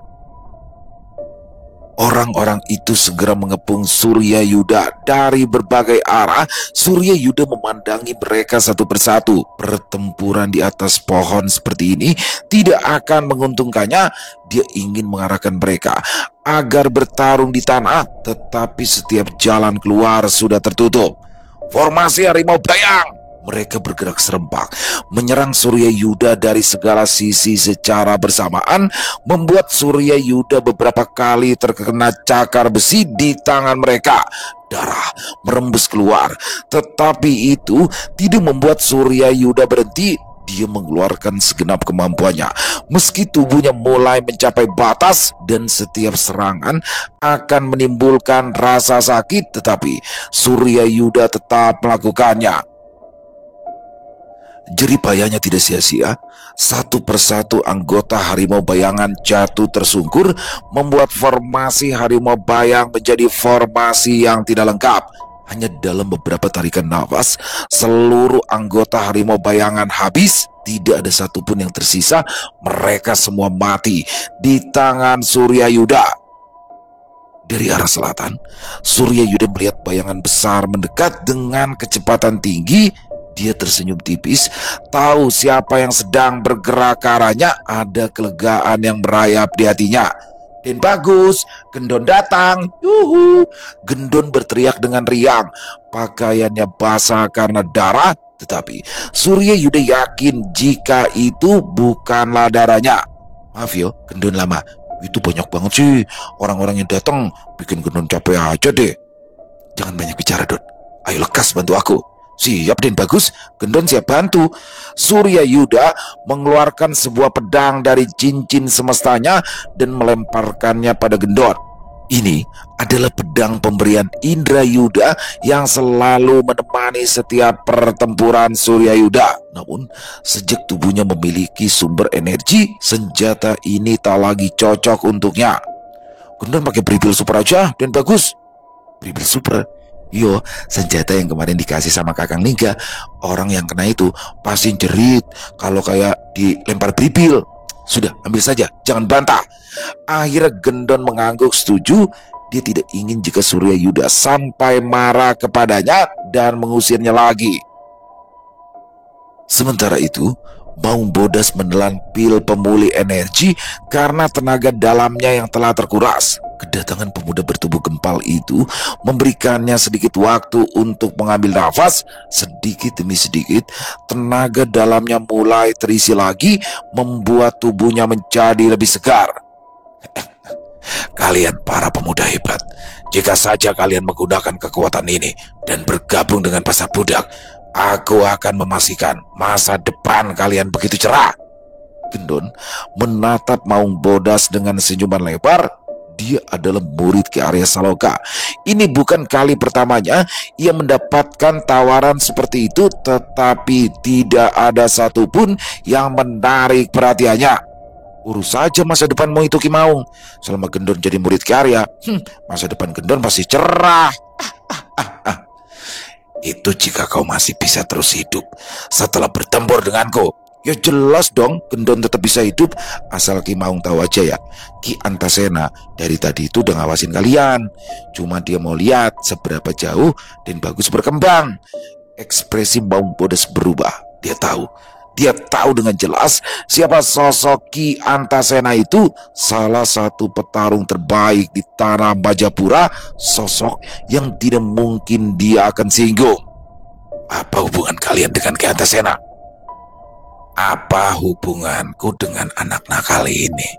Orang-orang itu segera mengepung Surya Yuda dari berbagai arah. Surya Yuda memandangi mereka satu persatu. Pertempuran di atas pohon seperti ini tidak akan menguntungkannya. Dia ingin mengarahkan mereka agar bertarung di tanah, tetapi setiap jalan keluar sudah tertutup. Formasi harimau bayang. Mereka bergerak serempak, menyerang Surya Yuda dari segala sisi secara bersamaan, membuat Surya Yuda beberapa kali terkena cakar besi di tangan mereka. Darah merembes keluar, tetapi itu tidak membuat Surya Yuda berhenti. Dia mengeluarkan segenap kemampuannya. Meski tubuhnya mulai mencapai batas dan setiap serangan akan menimbulkan rasa sakit, tetapi Surya Yuda tetap melakukannya. Jeripayanya tidak sia-sia. Satu persatu anggota harimau bayangan jatuh tersungkur, membuat formasi harimau bayang menjadi formasi yang tidak lengkap. Hanya dalam beberapa tarikan nafas, seluruh anggota harimau bayangan habis. Tidak ada satupun yang tersisa. Mereka semua mati di tangan Surya Yuda. Dari arah selatan, Surya Yuda melihat bayangan besar mendekat dengan kecepatan tinggi. Dia tersenyum tipis, tahu siapa yang sedang bergerak ke arahnya. Ada kelegaan yang merayap di hatinya. Dan bagus, Gendon datang. Yuhu. Gendon berteriak dengan riang. Pakaiannya basah karena darah, tetapi Surya Yuda yakin jika itu bukanlah darahnya. Maaf yo, Gendon lama. Itu banyak banget sih orang-orang yang datang, bikin Gendon capek aja deh. Jangan banyak bicara, Don. Ayo lekas bantu aku. Siap, Den, bagus. Gendon siap bantu. Surya Yuda mengeluarkan sebuah pedang dari cincin semestanya dan melemparkannya pada Gendon. Ini adalah pedang pemberian Indra Yuda yang selalu menemani setiap pertempuran Surya Yuda. Namun, sejak tubuhnya memiliki sumber energi, senjata ini tak lagi cocok untuknya. Gendon pakai Bribil Super aja, Dan, bagus. Bribil Super? Yo, senjata yang kemarin dikasih sama Kakang Liga. Orang yang kena itu pasti jerit kalau kayak dilempar Bribil. Sudah, ambil saja, jangan bantah. Akhirnya Gendon mengangguk setuju. Dia tidak ingin jika Surya Yuda sampai marah kepadanya dan mengusirnya lagi. Sementara itu, Maung Bodas menelan pil pemulih energi karena tenaga dalamnya yang telah terkuras. Kedatangan pemuda bertubuh gempal itu memberikannya sedikit waktu untuk mengambil nafas. Sedikit demi sedikit, tenaga dalamnya mulai terisi lagi, membuat tubuhnya menjadi lebih segar. Kalian para pemuda hebat. Jika saja kalian menggunakan kekuatan ini dan bergabung dengan pasar budak, aku akan memastikan masa depan kalian begitu cerah. Gendon menatap Maung Bodas dengan senyuman lebar. Dia adalah murid Ki Arya Saloka. Ini bukan kali pertamanya ia mendapatkan tawaran seperti itu, tetapi tidak ada satupun yang menarik perhatiannya. Urus saja masa depanmu itu, Ki Maung. Selama Gendon jadi murid Ki Arya, masa depan Gendon pasti cerah. Itu jika kau masih bisa terus hidup setelah bertempur denganku. Ya jelas dong, Gendon tetap bisa hidup. Asal Ki Maung tahu aja ya, Ki Antasena dari tadi itu udah ngawasin kalian. Cuma dia mau lihat seberapa jauh Dan bagus berkembang. Ekspresi Maung Bodas berubah. Dia tahu Dia tahu dengan jelas siapa sosok Ki Antasena itu, salah satu petarung terbaik di tanah Majapura, sosok yang tidak mungkin dia akan singgung. Apa hubungan kalian dengan Ki Antasena? Apa hubunganku dengan anak nakal ini?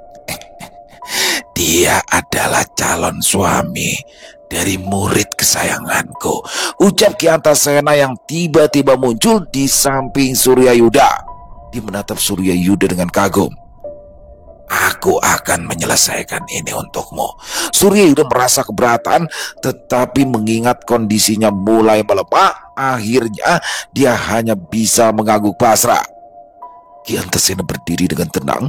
Dia adalah calon suami dari murid kesayanganku, ucap Ki Antasena yang tiba-tiba muncul di samping Suryayuda. Dia menatap Suryayuda dengan kagum. Aku akan menyelesaikan ini untukmu. Suryayuda merasa keberatan, tetapi mengingat kondisinya mulai melemah, akhirnya dia hanya bisa mengangguk pasrah. Ki Antasena berdiri dengan tenang,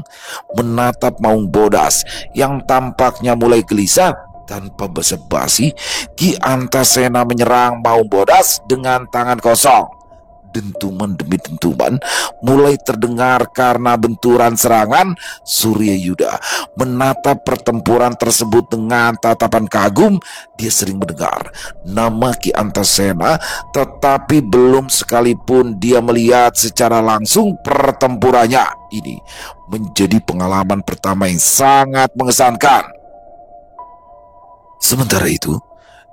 menatap Maung Bodas yang tampaknya mulai gelisah. Tanpa basa-basi, Ki Antasena menyerang Maung Bodas dengan tangan kosong. Dentuman demi dentuman mulai terdengar karena benturan serangan. Suryayuda menatap pertempuran tersebut dengan tatapan kagum. Dia sering mendengar nama Ki Antasena, tetapi belum sekalipun dia melihat secara langsung pertempurannya. Ini menjadi pengalaman pertama yang sangat mengesankan. Sementara itu,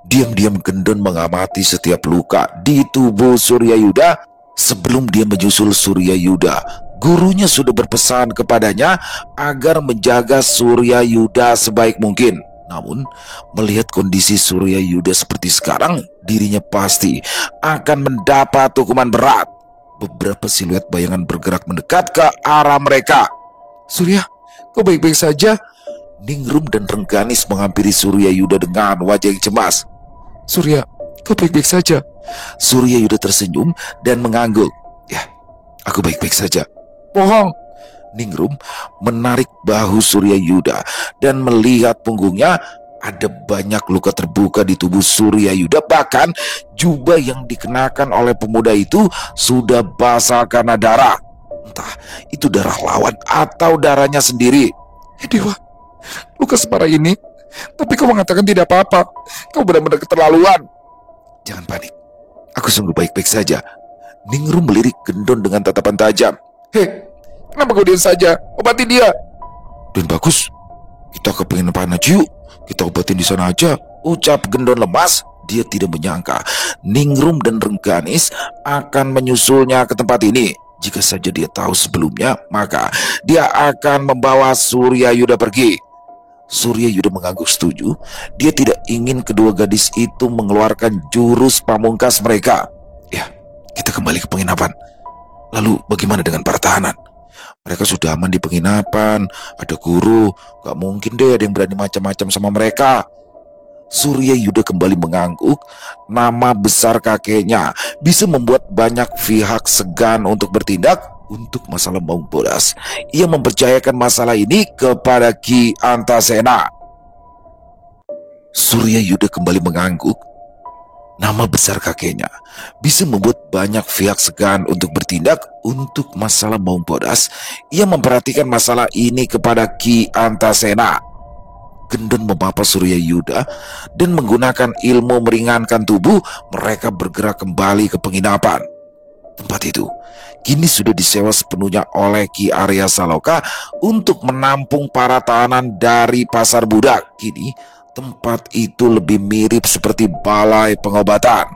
diam-diam Gendon mengamati setiap luka di tubuh Suryayuda. Sebelum dia menyusul Suryayuda, gurunya sudah berpesan kepadanya agar menjaga Suryayuda sebaik mungkin. Namun, melihat kondisi Suryayuda seperti sekarang, dirinya pasti akan mendapat hukuman berat. Beberapa siluet bayangan bergerak mendekat ke arah mereka. "Surya, kau baik-baik saja?" Ningrum dan Rengganis menghampiri Suryayuda dengan wajah yang cemas. "Surya, kau baik-baik saja?" Suryayuda tersenyum dan mengangguk. "Ya, aku baik-baik saja." "Bohong!" Ningrum menarik bahu Suryayuda dan melihat punggungnya. Ada banyak luka terbuka di tubuh Suryayuda. Bahkan jubah yang dikenakan oleh pemuda itu sudah basah karena darah. Entah itu darah lawan atau darahnya sendiri. "Dewa, luka separah ini, tapi kau mengatakan tidak apa-apa. Kau benar-benar keterlaluan." "Jangan panik, aku sungguh baik-baik saja." Ningrum melirik Gendon dengan tatapan tajam. "Hei, kenapa kau diam saja? Obati dia." "Dan bagus, kita ke penginapan aja yuk. Kita obatin di sana aja," ucap Gendon lemas. Dia tidak menyangka Ningrum dan Rengganis akan menyusulnya ke tempat ini. Jika saja dia tahu sebelumnya, maka dia akan membawa Suryayuda pergi. Suryayuda mengangguk setuju. Dia tidak ingin kedua gadis itu mengeluarkan jurus pamungkas mereka. "Ya, kita kembali ke penginapan. Lalu bagaimana dengan para tahanan? Mereka sudah aman di penginapan. Ada guru. Gak mungkin deh ada yang berani macam-macam sama mereka." Suryayuda kembali mengangguk. Nama besar kakeknya bisa membuat banyak pihak segan untuk bertindak. Untuk masalah Maung Bodas, ia mempercayakan masalah ini kepada Ki Antasena. Suryayuda kembali mengangguk. Nama besar kakeknya bisa membuat banyak pihak segan untuk bertindak. Untuk masalah Maung Bodas, ia memperhatikan masalah ini kepada Ki Antasena. Gendon memapa Suryayuda dan menggunakan ilmu meringankan tubuh, mereka bergerak kembali ke penginapan. Tempat itu kini sudah disewa sepenuhnya oleh Ki Arya Saloka untuk menampung para tahanan dari pasar budak. Kini tempat itu lebih mirip seperti balai pengobatan.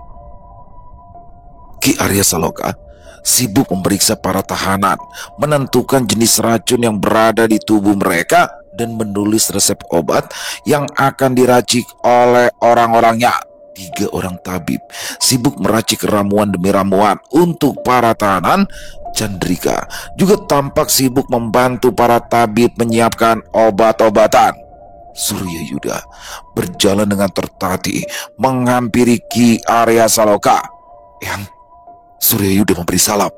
Ki Arya Saloka sibuk memeriksa para tahanan, menentukan jenis racun yang berada di tubuh mereka, dan menulis resep obat yang akan diracik oleh orang-orangnya. 3 orang tabib sibuk meracik ramuan demi ramuan untuk para tahanan. Chandrika juga tampak sibuk membantu para tabib menyiapkan obat-obatan. Suryayuda berjalan dengan tertati menghampiri Ki Arya Saloka. "Yang Suryayuda memberi salam."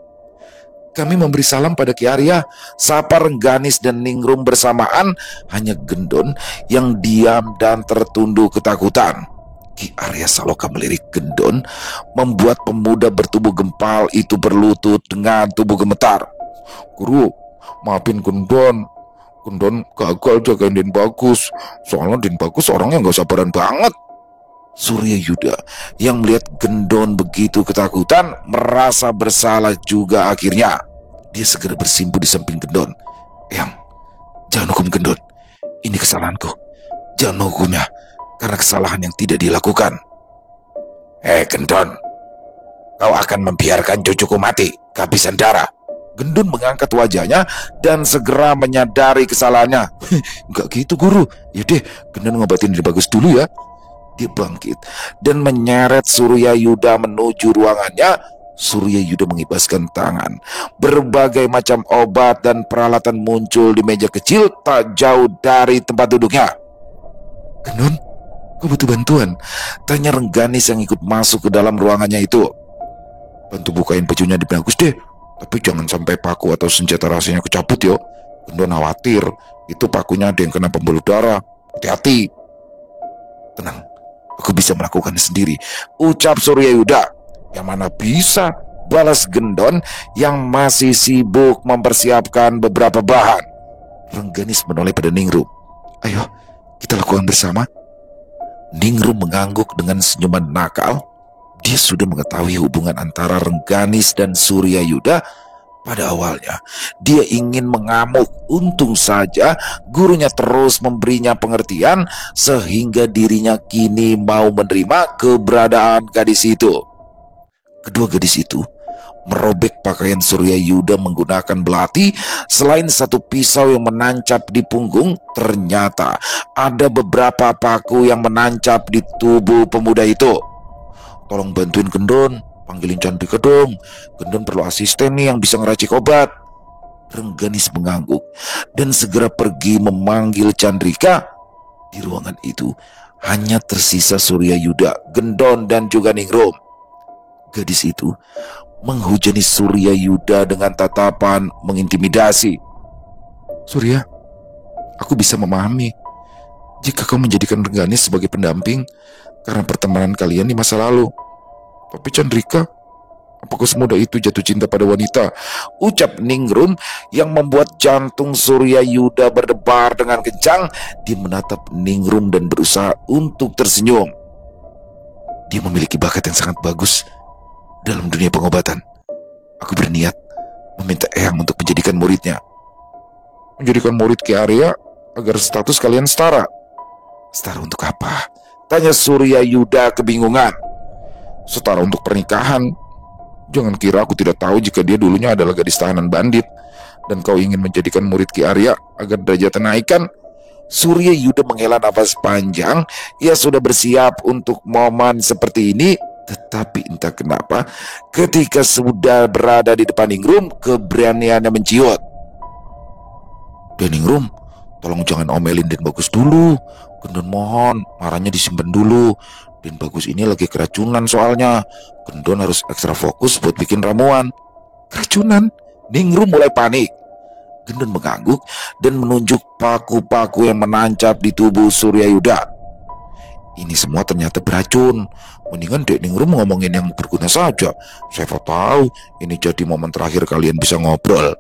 "Kami memberi salam pada Ki Arya," sapa Rengganis dan Ningrum bersamaan. Hanya Gendon yang diam dan tertunduk ketakutan. Ki Arya Saloka melirik Gendon, membuat pemuda bertubuh gempal itu berlutut dengan tubuh gemetar. "Guru, maafin Gendon. Gendon gagal jagain Den Bagus. Soalnya Den Bagus orangnya gak sabaran banget." Suryayuda yang melihat Gendon begitu ketakutan merasa bersalah juga akhirnya. Dia segera bersimpu di samping Gendon. Eyang, jangan hukum Gendon. Ini kesalahanku. Jangan menghukumnya karena kesalahan yang tidak dilakukan. Gendon, kau akan membiarkan cucuku mati kehabisan darah? Gendon mengangkat wajahnya dan segera menyadari kesalahannya. Enggak gitu guru. Yaudah, Gendon ngobatin diri bagus dulu ya. Dia bangkit dan menyeret Surya Yuda menuju ruangannya. Surya Yuda mengibaskan tangan. Berbagai macam obat dan peralatan muncul di meja kecil tak jauh dari tempat duduknya. Gendon, kau butuh bantuan? Tanya Rengganis yang ikut masuk ke dalam ruangannya itu. Bantu bukain bajunya di bagus deh. Tapi jangan sampai paku atau senjata rahasianya kecabut yo. Gendon khawatir itu pakunya ada yang kena pembuluh darah. Hati-hati. Tenang, aku bisa melakukannya sendiri, ucap Surya Yuda. Yang mana bisa, balas Gendon yang masih sibuk mempersiapkan beberapa bahan. Rengganis menoleh pada Ningrum. Ayo, kita lakukan bersama. Ningrum mengangguk dengan senyuman nakal. Dia sudah mengetahui hubungan antara Rengganis dan Surya Yuda. Pada awalnya, dia ingin mengamuk. Untung saja gurunya terus memberinya pengertian sehingga dirinya kini mau menerima keberadaan gadis itu. Kedua gadis itu merobek pakaian Surya Yuda menggunakan belati. Selain satu pisau yang menancap di punggung, ternyata ada beberapa paku yang menancap di tubuh pemuda itu. Tolong bantuin Gendon, panggilin Chandrika dong. Gendon perlu asisten nih yang bisa ngeracik obat. Rengganis mengangguk dan segera pergi memanggil Chandrika. Di ruangan itu hanya tersisa Surya Yuda, Gendon dan juga Ningrum. Gadis itu menghujani Surya Yuda dengan tatapan mengintimidasi. Surya, aku bisa memahami jika kau menjadikan Rengganis sebagai pendamping karena pertemanan kalian di masa lalu. Tapi Chandrika, apakah semudah itu jatuh cinta pada wanita? Ucap Ningrum yang membuat jantung Surya Yuda berdebar dengan kencang. Dia menatap Ningrum dan berusaha untuk tersenyum. Dia memiliki bakat yang sangat bagus dalam dunia pengobatan. Aku berniat meminta Eyang untuk menjadikan muridnya. Menjadikan murid Ki Arya agar status kalian setara. Setara untuk apa? Tanya Surya Yuda kebingungan. Setara untuk pernikahan. Jangan kira aku tidak tahu jika dia dulunya adalah gadis tahanan bandit dan kau ingin menjadikan murid Ki Arya agar derajatnya naikkan. Surya Yuda menghela nafas panjang. Ia sudah bersiap untuk momen seperti ini. Tetapi entah kenapa ketika sudah berada di depan Ningrum, keberaniannya menciut. Dan Ningrum, tolong jangan omelin Den Bagus dulu. Gendon mohon, marahnya disimpan dulu. Den Bagus ini lagi keracunan soalnya. Gendon harus ekstra fokus buat bikin ramuan. Keracunan? Ningrum mulai panik. Gendon mengangguk dan menunjuk paku-paku yang menancap di tubuh Surya Yuda. Ini semua ternyata beracun. Mendingan Dek Ningrum ngomongin yang berguna saja. Siapa tahu ini jadi momen terakhir kalian bisa ngobrol.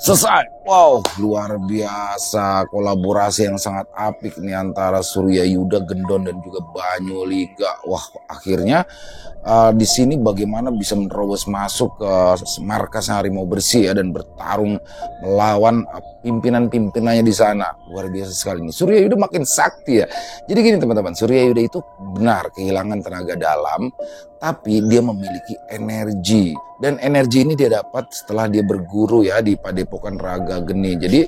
Selesai. Wow, luar biasa kolaborasi yang sangat apik nih antara Surya Yuda, Gendon dan juga Banyuliga. Wah, akhirnya di sini bagaimana bisa menerobos masuk ke markas Harimau Bersih ya, dan bertarung melawan pimpinan-pimpinannya di sana. Luar biasa sekali nih. Surya Yuda makin sakti ya. Jadi gini teman-teman, Surya Yuda itu benar kehilangan tenaga dalam, tapi dia memiliki energi. Dan energi ini dia dapat setelah dia berguru ya di Padepokan Raga Geni. Jadi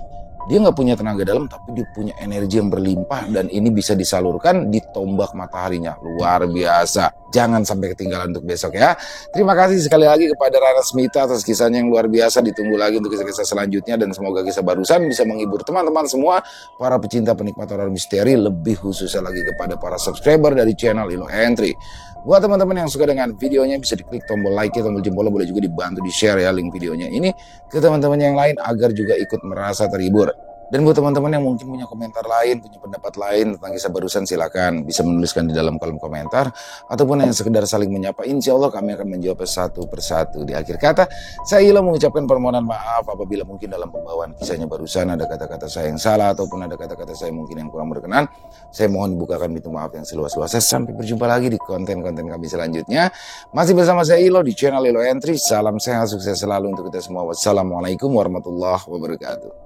dia nggak punya tenaga dalam, tapi dia punya energi yang berlimpah dan ini bisa disalurkan di tombak mataharinya. Luar biasa. Jangan sampai ketinggalan untuk besok ya. Terima kasih sekali lagi kepada Rara Smita atas kisahnya yang luar biasa. Ditunggu lagi untuk kisah-kisah selanjutnya dan semoga kisah barusan bisa menghibur teman-teman semua, para pecinta penikmat horor misteri, lebih khususnya lagi kepada para subscriber dari channel Ilo Entry. Buat teman-teman yang suka dengan videonya bisa diklik tombol like, tombol jempol, boleh juga dibantu di share ya link videonya ini ke teman-teman yang lain agar juga ikut merasa terhibur. Dan buat teman-teman yang mungkin punya komentar lain, punya pendapat lain tentang kisah barusan, silakan bisa menuliskan di dalam kolom komentar. Ataupun yang sekedar saling menyapa, insya Allah kami akan menjawab satu persatu. Di akhir kata, saya Ilo mengucapkan permohonan maaf apabila mungkin dalam pembawaan kisahnya barusan ada kata-kata saya yang salah, ataupun ada kata-kata saya mungkin yang kurang berkenan. Saya mohon dibukakan pintu maaf yang seluas-luasnya. Sampai berjumpa lagi di konten-konten kami selanjutnya. Masih bersama saya Ilo di channel Ilo Entry. Salam sehat, sukses selalu untuk kita semua. Wassalamualaikum warahmatullahi wabarakatuh.